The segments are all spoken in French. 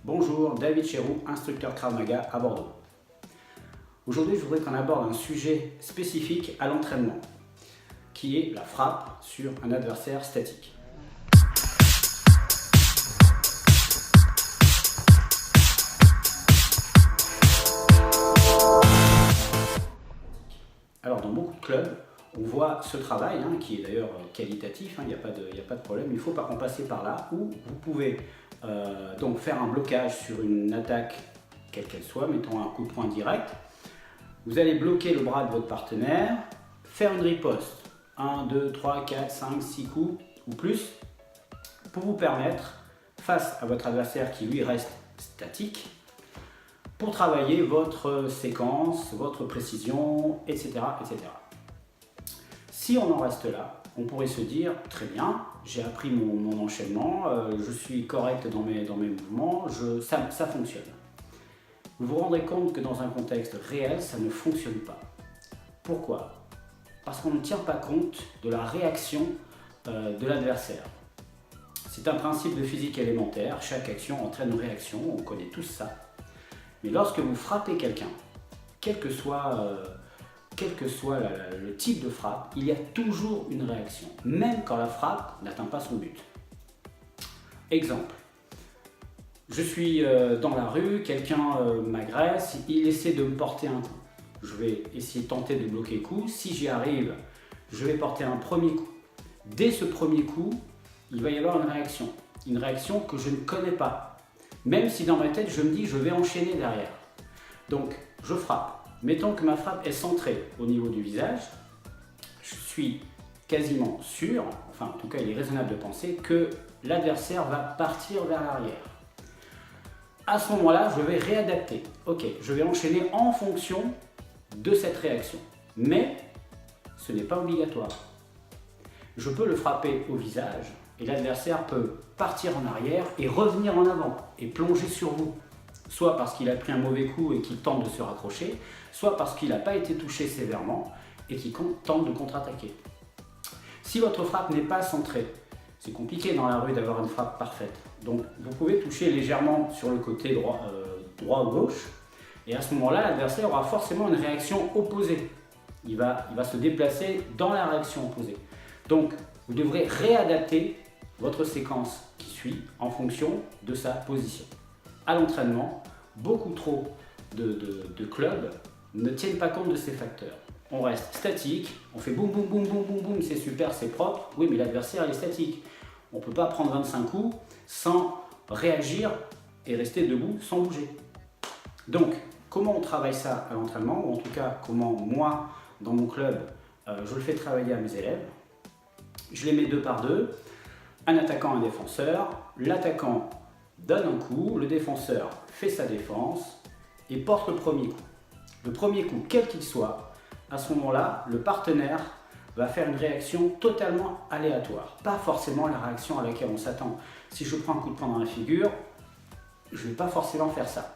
Bonjour, David Chéroux, instructeur Krav Maga à Bordeaux. Aujourd'hui, je voudrais qu'on aborde un sujet spécifique à l'entraînement, qui est la frappe sur un adversaire statique. Alors, dans beaucoup de clubs, on voit ce travail, qui est d'ailleurs qualitatif, il n'y a pas de problème. Il faut par contre passer par là où vous pouvez donc faire un blocage sur une attaque, quelle qu'elle soit, mettons un coup de poing direct. Vous allez bloquer le bras de votre partenaire, faire une riposte, 1, 2, 3, 4, 5, 6 coups ou plus, pour vous permettre, face à votre adversaire qui lui reste statique, pour travailler votre séquence, votre précision, etc., etc. Si on en reste là, on pourrait se dire, très bien, j'ai appris mon enchaînement, je suis correct dans mes mouvements, ça fonctionne. Vous vous rendrez compte que dans un contexte réel, ça ne fonctionne pas. Pourquoi? Parce qu'on ne tient pas compte de la réaction de l'adversaire. C'est un principe de physique élémentaire, chaque action entraîne une réaction, on connaît tous ça. Mais lorsque vous frappez quelqu'un, quel que soit le type de frappe, il y a toujours une réaction, même quand la frappe n'atteint pas son but. Exemple, je suis dans la rue, quelqu'un m'agresse, il essaie de me porter un coup. Je vais essayer de tenter de bloquer le coup. Si j'y arrive, je vais porter un premier coup. Dès ce premier coup, il va y avoir une réaction que je ne connais pas. Même si dans ma tête, je me dis je vais enchaîner derrière. Donc, je frappe. Mettons que ma frappe est centrée au niveau du visage. Je suis quasiment sûr, enfin en tout cas il est raisonnable de penser, que l'adversaire va partir vers l'arrière. À ce moment-là, je vais réadapter. Ok, je vais enchaîner en fonction de cette réaction. Mais ce n'est pas obligatoire. Je peux le frapper au visage et l'adversaire peut partir en arrière et revenir en avant et plonger sur vous. Soit parce qu'il a pris un mauvais coup et qu'il tente de se raccrocher, soit parce qu'il n'a pas été touché sévèrement et qu'il tente de contre-attaquer. Si votre frappe n'est pas centrée, c'est compliqué dans la rue d'avoir une frappe parfaite. Donc vous pouvez toucher légèrement sur le côté droit ou gauche, et à ce moment-là, l'adversaire aura forcément une réaction opposée. Il va se déplacer dans la réaction opposée. Donc vous devrez réadapter votre séquence qui suit en fonction de sa position. À l'entraînement, beaucoup trop de clubs ne tiennent pas compte de ces facteurs. On reste statique, on fait boum boum boum boum boum boum, c'est super, c'est propre. Oui, mais l'adversaire est statique. On ne peut pas prendre 25 coups sans réagir et rester debout sans bouger. Donc, comment on travaille ça à l'entraînement, ou en tout cas, comment moi, dans mon club, je le fais travailler à mes élèves. Je les mets 2 par 2, un attaquant, un défenseur. L'attaquant donne un coup, le défenseur fait sa défense et porte le premier coup. Le premier coup, quel qu'il soit, à ce moment-là, le partenaire va faire une réaction totalement aléatoire. Pas forcément la réaction à laquelle on s'attend. Si je prends un coup de poing dans la figure, je ne vais pas forcément faire ça.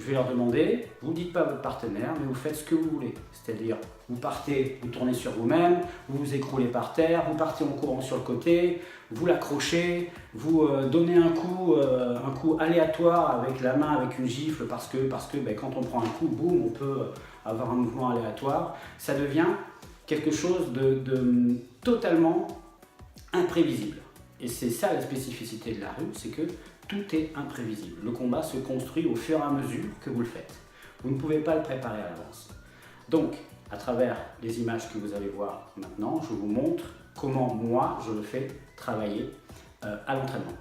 Je vais leur demander, vous ne dites pas à votre partenaire, mais vous faites ce que vous voulez. C'est-à-dire, vous partez, vous tournez sur vous-même, vous vous écroulez par terre, vous partez en courant sur le côté, vous l'accrochez, vous donnez un coup aléatoire avec la main, avec une gifle, parce que quand on prend un coup, boum, on peut avoir un mouvement aléatoire. Ça devient quelque chose de totalement imprévisible. Et c'est ça la spécificité de la rue, c'est que tout est imprévisible. Le combat se construit au fur et à mesure que vous le faites. Vous ne pouvez pas le préparer à l'avance. Donc, à travers les images que vous allez voir maintenant, je vous montre comment moi je le fais travailler à l'entraînement.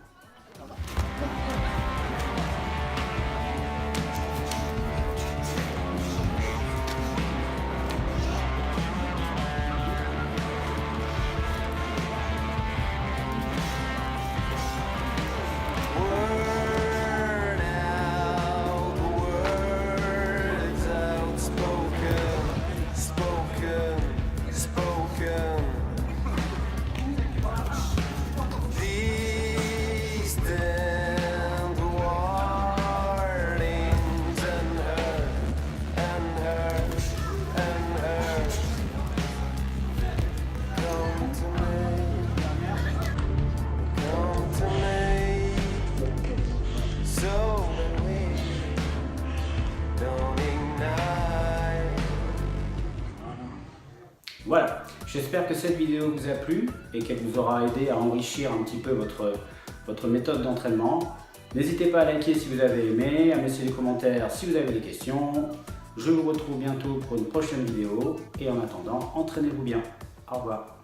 These days Voilà, j'espère que cette vidéo vous a plu et qu'elle vous aura aidé à enrichir un petit peu votre méthode d'entraînement. N'hésitez pas à liker si vous avez aimé, à me laisser des commentaires si vous avez des questions. Je vous retrouve bientôt pour une prochaine vidéo et en attendant, entraînez-vous bien. Au revoir.